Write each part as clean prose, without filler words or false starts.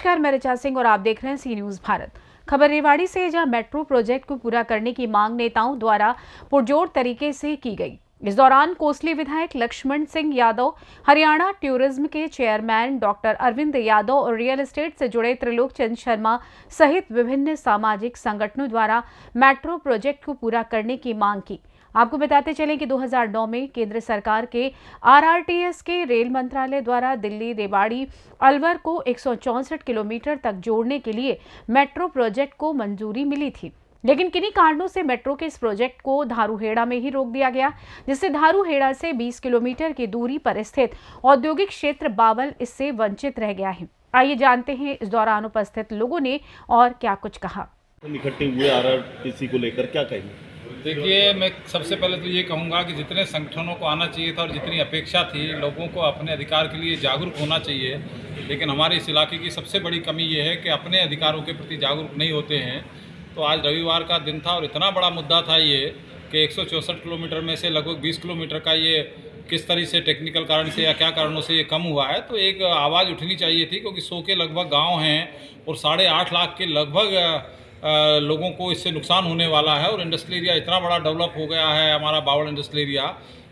नमस्कार, मैं ऋचा सिंह और आप देख रहे हैं सी न्यूज भारत। खबर रेवाड़ी से, जहां मेट्रो प्रोजेक्ट को पूरा करने की मांग नेताओं द्वारा पुरजोर तरीके से की गई। इस दौरान कोसली विधायक लक्ष्मण सिंह यादव, हरियाणा टूरिज्म के चेयरमैन डॉक्टर अरविंद यादव और रियल एस्टेट से जुड़े त्रिलोक चंद शर्मा सहित विभिन्न सामाजिक संगठनों द्वारा मेट्रो प्रोजेक्ट को पूरा करने की मांग की। आपको बताते चलें कि 2009 में केंद्र सरकार के आरआरटीएस के रेल मंत्रालय द्वारा दिल्ली रेवाड़ी अलवर को 164 किलोमीटर तक जोड़ने के लिए मेट्रो प्रोजेक्ट को मंजूरी मिली थी, लेकिन किन्हीं कारणों से मेट्रो के इस प्रोजेक्ट को धारूहेड़ा में ही रोक दिया गया, जिससे धारूहेड़ा से 20 किलोमीटर की दूरी पर स्थित औद्योगिक क्षेत्र बावल इससे वंचित रह गया है। आइए जानते हैं इस दौरान उपस्थित लोगों ने और क्या कुछ कहा। इकट्ठे हुए आरआरटीसी को लेकर क्या कहेंगे? देखिए, मैं सबसे पहले तो ये कहूँगा कि जितने संगठनों को आना चाहिए था और जितनी अपेक्षा थी, लोगों को अपने अधिकार के लिए जागरूक होना चाहिए, लेकिन हमारे इस इलाके की सबसे बड़ी कमी ये है कि अपने अधिकारों के प्रति जागरूक नहीं होते हैं। तो आज रविवार का दिन था और इतना बड़ा मुद्दा था ये कि 164 किलोमीटर में से लगभग 20 किलोमीटर का ये किस तरह से टेक्निकल कारण से या क्या कारणों से ये कम हुआ है। तो एक आवाज़ उठनी चाहिए थी, क्योंकि 100 के लगभग गाँव हैं और 8.5 लाख के लगभग लोगों को इससे नुकसान होने वाला है। और इंडस्ट्रियल एरिया इतना बड़ा डेवलप हो गया है हमारा बावल इंडस्ट्रियल एरिया,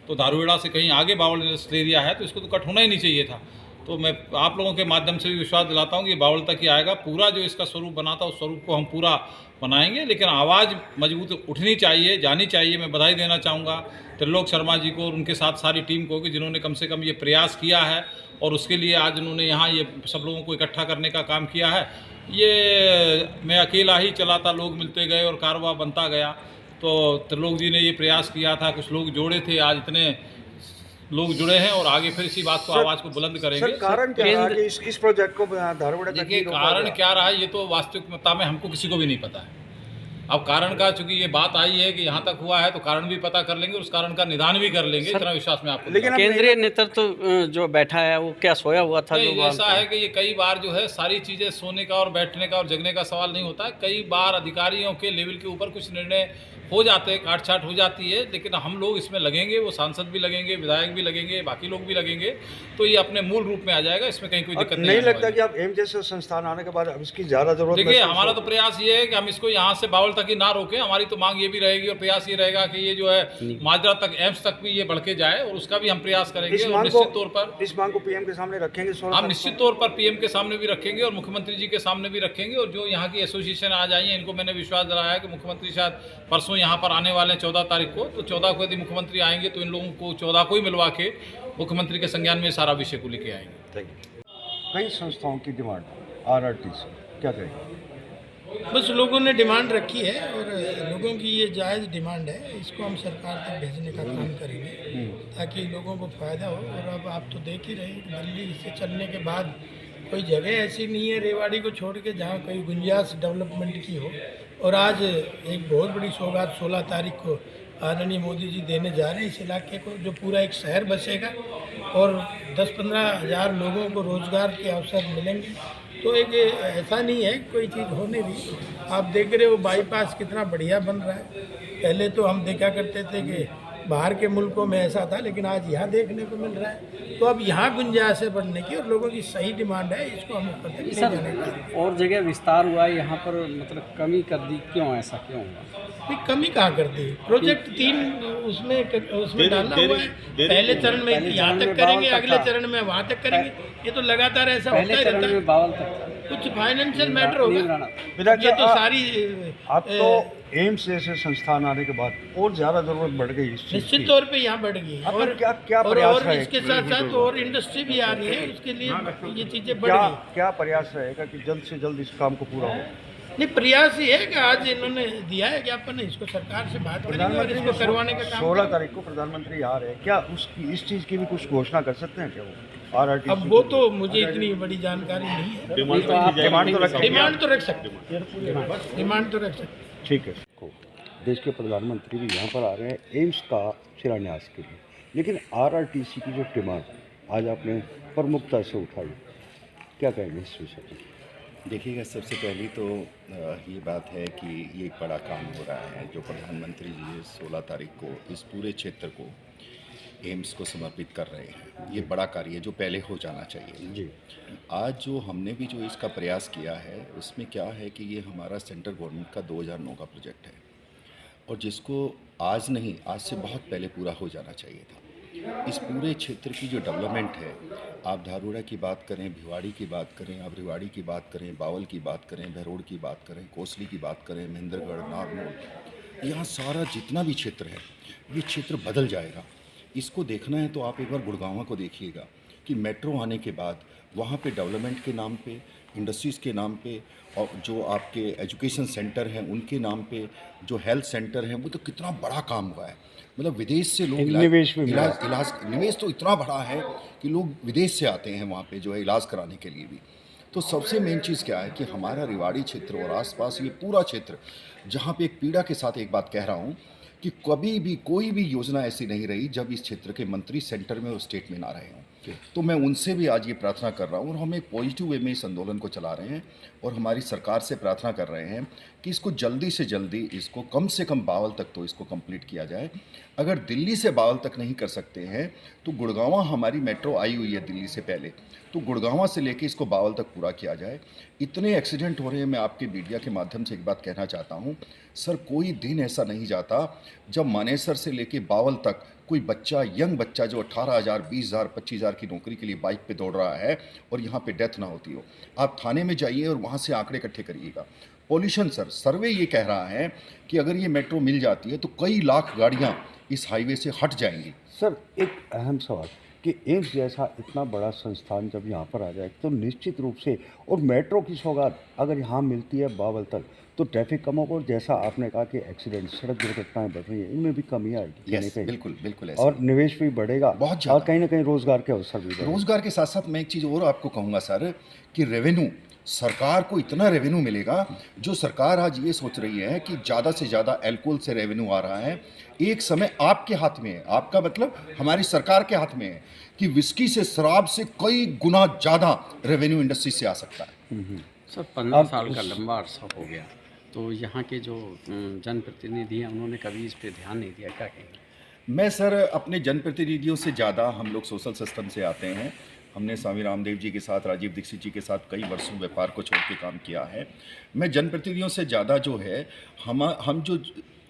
तो धारूहेड़ा से कहीं आगे बावल इंडस्ट्रियल एरिया है, तो इसको तो कट होना ही नहीं चाहिए था। तो मैं आप लोगों के माध्यम से भी विश्वास दिलाता हूँ कि बावल तक ही आएगा। पूरा जो इसका स्वरूप बना था उस स्वरूप को हम पूरा बनाएंगे, लेकिन आवाज़ मजबूत उठनी चाहिए, जानी चाहिए। मैं बधाई देना चाहूँगा त्रिलोक शर्मा जी को और उनके साथ सारी टीम को कि जिन्होंने कम से कम ये प्रयास किया है और उसके लिए आज उन्होंने यहाँ ये सब लोगों को इकट्ठा करने का काम किया है। ये मैं अकेला ही चलाता, लोग मिलते गए और कारवां बनता गया। तो त्रिलोक जी ने ये प्रयास किया था, कुछ लोग जोड़े थे, आज इतने लोग जुड़े हैं और आगे फिर इसी बात को आवाज़ को बुलंद करेंगे। सर, कारण क्या रहा कि इस प्रोजेक्ट को धारूहेड़ा तक देखिए, कारण क्या रहा ये तो वास्तविकता में हमको किसी को भी नहीं पता है। अब कारण का, चूंकि ये बात आई है कि यहाँ तक हुआ है, तो कारण भी पता कर लेंगे, उस कारण का निदान भी कर लेंगे, इतना विश्वास में आपको। लेकिन केंद्रीय नेतृत्व जो बैठा है वो क्या सोया हुआ था? नहीं, ऐसा है कि ये कई बार जो है सारी चीज़ें सोने का और बैठने का और जगने का सवाल नहीं होता है। कई बार अधिकारियों के लेवल के ऊपर कुछ निर्णय हो जाते हैं, काट छाट हो जाती है, लेकिन हम लोग इसमें लगेंगे, वो सांसद भी लगेंगे, विधायक भी लगेंगे, बाकी लोग भी लगेंगे, तो ये अपने मूल रूप में आ जाएगा। इसमें कहीं कोई दिक्कत नहीं लगता कि आप एम्स जैसे संस्थान आने के बाद अब इसकी ज़्यादा जरूरत? देखिए, हमारा तो प्रयास ये है कि हम इसको यहाँ से बावल तक ही ना रोकें। हमारी तो मांग ये भी रहेगी और प्रयास ये रहेगा कि ये जो है माजरा तक, एम्स तक भी ये बढ़ के जाए, और उसका भी हम प्रयास करेंगे। और निश्चित तौर पर इस मांग को पीएम के सामने रखेंगे। हम निश्चित तौर पर पीएम के सामने भी रखेंगे और मुख्यमंत्री जी के सामने भी रखेंगे। और जो यहाँ की एसोसिएशन आज आई है, इनको मैंने विश्वास दिलाया है कि मुख्यमंत्री शायद परसों यहाँ पर आने वाले 14 तारीख को, तो 14 को यदि मुख्यमंत्री आएंगे तो इन लोगों को 14 को ही मिलवा के मुख्यमंत्री के संज्ञान में सारा विषय को लेके आएंगे। Thank you. कई संस्थाओं की डिमांड आरआरटीसी, क्या कहेंगे? बस लोगों ने डिमांड रखी है और लोगों की ये जायज़ डिमांड है, इसको हम सरकार तक भेजने का काम करेंगे ताकि लोगों को फ़ायदा हो। और अब आप तो देख ही रहे हैं, दिल्ली से चलने के बाद कोई जगह ऐसी नहीं है रेवाड़ी को छोड़ के जहाँ कोई गुंजाइश डेवलपमेंट की हो। और आज एक बहुत बड़ी सौगात 16 तारीख को आदरणीय मोदी जी देने जा रहे हैं इस इलाके को, जो पूरा एक शहर बसेगा और 10-15 हज़ार लोगों को रोज़गार के अवसर मिलेंगे। तो एक ऐसा नहीं है कोई चीज़ होने दी। आप देख रहे हो बाईपास कितना बढ़िया बन रहा है। पहले तो हम देखा करते थे कि बाहर के मुल्कों में ऐसा था, लेकिन आज यहाँ देखने को मिल रहा है। तो अब यहाँ गुंजाइश है बढ़ने की और लोगों की सही डिमांड है, इसको हम ऊपर तक ले जाने का। और जगह विस्तार हुआ है, यहाँ पर मतलब कमी कर दी, क्यों ऐसा क्यों हुआ? नहीं, कमी कहाँ कर दी? प्रोजेक्ट 3 उसमें डालना हुआ है। पहले चरण में यहाँ तक करेंगे, अगले चरण में वहाँ तक करेंगे। ये तो लगातार ऐसा होता ही रहता है। बावल तक कुछ फाइनेंशियल मैटर होगा, ये तो सारी अब तो एम्स जैसे संस्थान आने के बाद और ज़्यादा जरूरत बढ़ गई इस चीज़ की। निश्चित तौर पे यहाँ बढ़ गई। और क्या प्रयास और है? इसके साथ साथ और इंडस्ट्री भी आ रही है, उसके लिए ये चीज़ें बढ़ गई। क्या प्रयास रहेगा कि जल्द से जल्द इस काम को पूरा हो? नहीं, प्रयास ये है कि आज इन्होंने दिया है ज्ञापन, इसको सरकार से बात करेंगे और इसको करवाने का काम 16 तारीख को प्रधानमंदी आ रहे हैं, क्या उसकी इस चीज़ की भी कुछ घोषणा कर सकते हैं क्या वो आरआरटीसी? अब वो तो मुझे इतनी बड़ी जानकारी नहीं है। डिमांड तो रख सकते डिमांड तो रख सकते। ठीक है। देश के प्रधानमंत्री भी यहाँ पर आ रहे हैं एम्स का शिलान्यास के लिए, लेकिन आरआरटीसी की जो डिमांड आज आपने प्रमुखता से उठाई, क्या कहेंगे इस विषय पर? देखिएगा, सबसे पहली तो ये बात है कि ये एक बड़ा काम हो रहा है जो प्रधानमंत्री जी 16 तारीख को इस पूरे क्षेत्र को एम्स को समर्पित कर रहे हैं। ये बड़ा कार्य है जो पहले हो जाना चाहिए। जी। आज जो हमने भी जो इसका प्रयास किया है उसमें क्या है कि ये हमारा सेंट्रल गवर्नमेंट का 2009 का प्रोजेक्ट है और जिसको आज नहीं, आज से बहुत पहले पूरा हो जाना चाहिए था। इस पूरे क्षेत्र की जो डेवलपमेंट है, आप धारूड़ा की बात करें, भिवाड़ी की बात करें, आप रेवाड़ी की बात करें, बावल की बात करें, बहरोड की बात करें, कोसली की बात करें, महेंद्रगढ़, नारनौल, यहाँ सारा जितना भी क्षेत्र है ये क्षेत्र बदल जाएगा। इसको देखना है तो आप एक बार गुड़गांव को देखिएगा कि मेट्रो आने के बाद वहाँ पे डेवलपमेंट के नाम पे, इंडस्ट्रीज़ के नाम पे और जो आपके एजुकेशन सेंटर हैं उनके नाम पे, जो हेल्थ सेंटर हैं, वो तो कितना बड़ा काम हुआ है। मतलब विदेश से लोग निवेश भी मिला। निवेश तो इतना बड़ा है कि लोग विदेश से आते हैं वहाँ पे जो है इलाज कराने के लिए भी। तो सबसे मेन चीज़ क्या है कि हमारा रेवाड़ी क्षेत्र और आसपास ये पूरा क्षेत्र, जहाँ पे एक पीड़ा के साथ एक बात कह रहा हूँ कि कभी भी कोई भी योजना ऐसी नहीं रही जब इस क्षेत्र के मंत्री सेंटर में और स्टेट में ना रहे हों। तो मैं उनसे भी आज ये प्रार्थना कर रहा हूँ और हम एक पॉजिटिव वे में इस आंदोलन को चला रहे हैं और हमारी सरकार से प्रार्थना कर रहे हैं कि इसको जल्दी से जल्दी, इसको कम से कम बावल तक तो इसको कंप्लीट किया जाए। अगर दिल्ली से बावल तक नहीं कर सकते हैं तो गुड़गांव, हमारी मेट्रो आई हुई है दिल्ली से पहले, तो गुड़गांव से लेके इसको बावल तक पूरा किया जाए। इतने एक्सीडेंट हो रहे हैं, मैं आपके मीडिया के माध्यम से एक बात कहना चाहता हूँ सर, कोई दिन ऐसा नहीं जाता जब मानेसर से लेके बावल तक कोई बच्चा, यंग बच्चा जो 18,000, 20,000, 25,000 की नौकरी के लिए बाइक पे दौड़ रहा है और यहाँ पे डेथ ना होती हो। आप थाने में जाइए और वहाँ से आंकड़े इकट्ठे करिएगा। पॉल्यूशन सर, सर्वे ये कह रहा है कि अगर ये मेट्रो मिल जाती है तो कई लाख गाड़ियाँ इस हाईवे से हट जाएंगी। सर, एक अहम सवाल कि एम्स जैसा इतना बड़ा संस्थान जब यहाँ पर आ जाए तो निश्चित रूप से, और मेट्रो की सौगात अगर यहाँ मिलती है बावल तक, तो ट्रैफिक कम होगा और जैसा आपने कहा कि एक्सीडेंट, सड़क दुर्घटनाएं बढ़ रही हैं, इनमें भी कमी आएगी कहीं ना कहीं। बिल्कुल बिल्कुल ऐसा। और निवेश भी बढ़ेगा बहुत और ज़्यादा। कहीं ना कहीं रोजगार के अवसर भी बढ़ेंगे। रोजगार के साथ साथ मैं एक चीज़ और आपको कहूँगा सर कि रेवेन्यू, सरकार को इतना रेवेन्यू मिलेगा। जो सरकार आज ये सोच रही है कि ज़्यादा से ज़्यादा अल्कोहल से रेवेन्यू आ रहा है, एक समय आपके हाथ में है, आपका मतलब हमारी सरकार के हाथ में है कि विस्की से, शराब से कई गुना ज़्यादा रेवेन्यू इंडस्ट्री से आ सकता है। सर 15 साल का लंबा अरसा हो गया, तो यहाँ के जो जनप्रतिनिधि हैं उन्होंने कभी इस पर ध्यान नहीं दिया, क्या कहेंगे? मैं सर अपने जनप्रतिनिधियों से ज़्यादा, हम लोग सोशल सिस्टम से आते हैं। हमने स्वामी रामदेव जी के साथ, राजीव दीक्षित जी के साथ कई वर्षों व्यापार को छोड़ के काम किया है। मैं जनप्रतिनिधियों से ज़्यादा जो है, हम जो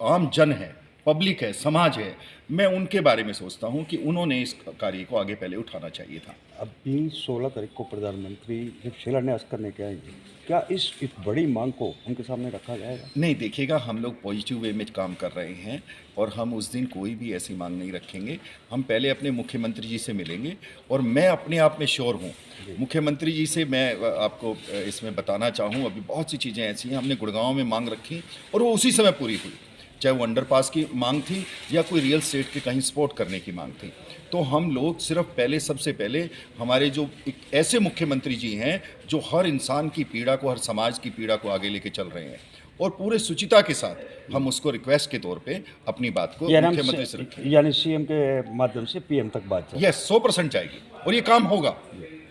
आम जन है, पब्लिक है, समाज है, मैं उनके बारे में सोचता हूं कि उन्होंने इस कार्य को आगे पहले उठाना चाहिए था। अभी 16 तारीख को प्रधानमंत्री जब शिलान्यास करने के आएंगे, क्या इस बड़ी मांग को उनके सामने रखा जाएगा? नहीं, देखिएगा, हम लोग पॉजिटिव वे में काम कर रहे हैं और हम उस दिन कोई भी ऐसी मांग नहीं रखेंगे। हम पहले अपने मुख्यमंत्री जी से मिलेंगे और मैं अपने आप में श्योर हूँ, मुख्यमंत्री जी से मैं आपको इसमें बताना चाहूँ, अभी बहुत सी चीज़ें ऐसी हैं हमने गुड़गांव में मांग रखी और वो उसी समय पूरी हुई, चाहे वो अंडरपास की मांग थी या कोई रियल स्टेट के कहीं सपोर्ट करने की मांग थी। तो हम लोग सिर्फ पहले, सबसे पहले हमारे जो एक ऐसे मुख्यमंत्री जी हैं जो हर इंसान की पीड़ा को, हर समाज की पीड़ा को आगे लेके चल रहे हैं और पूरे सुचिता के साथ हम उसको रिक्वेस्ट के तौर पे अपनी बात को मुख्यमंत्री से रखें। यानी सीएम के माध्यम से पीएम तक बात जाए। यस, 100% जाएगी और ये काम होगा,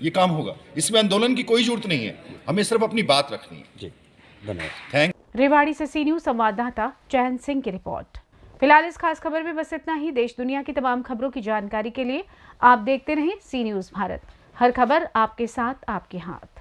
ये काम होगा। इसमें आंदोलन की कोई जरूरत नहीं है, हमें सिर्फ अपनी बात रखनी है। जी, धन्यवाद। थैंक रेवाड़ी से सी न्यूज संवाददाता चैन सिंह की रिपोर्ट। फिलहाल इस खास खबर में बस इतना ही। देश दुनिया की तमाम खबरों की जानकारी के लिए आप देखते रहें सी न्यूज भारत। हर खबर आपके साथ, आपके हाथ।